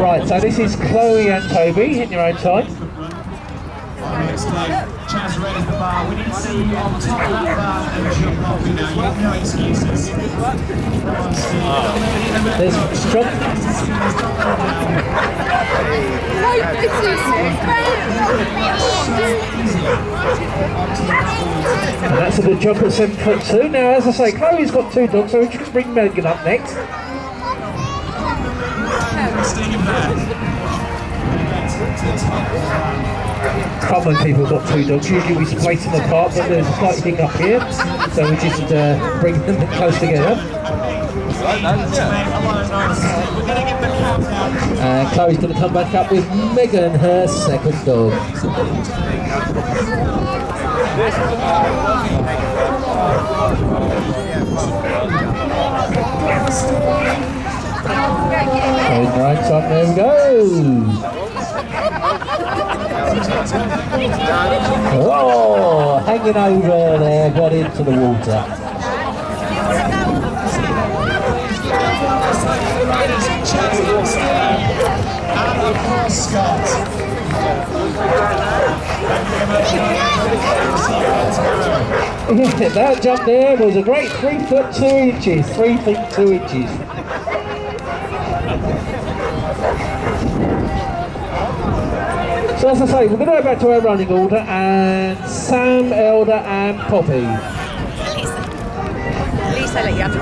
Right, so this is Chloe and Toby in your own time. Chaz Red is the bar. We need to see you on top of that bar and jump off you now. You have no excuses. There's strong. And that's a good jump at 7'2". Now, as I say, Chloe's got 2 dogs, so we should bring Megan up next. Common people have got 2 dogs. Usually we place them apart, but there's a slight thing up here, so we just bring them close together. And Chloe's going to come back up with Megan, her second dog. Right up, there we go. Oh, hanging over there, got into the water. That jump there was a great 3'2". 3 feet 2 inches. So as I say, we're going to go back to our running order, and Sam, Elder and Poppy. Lisa let you have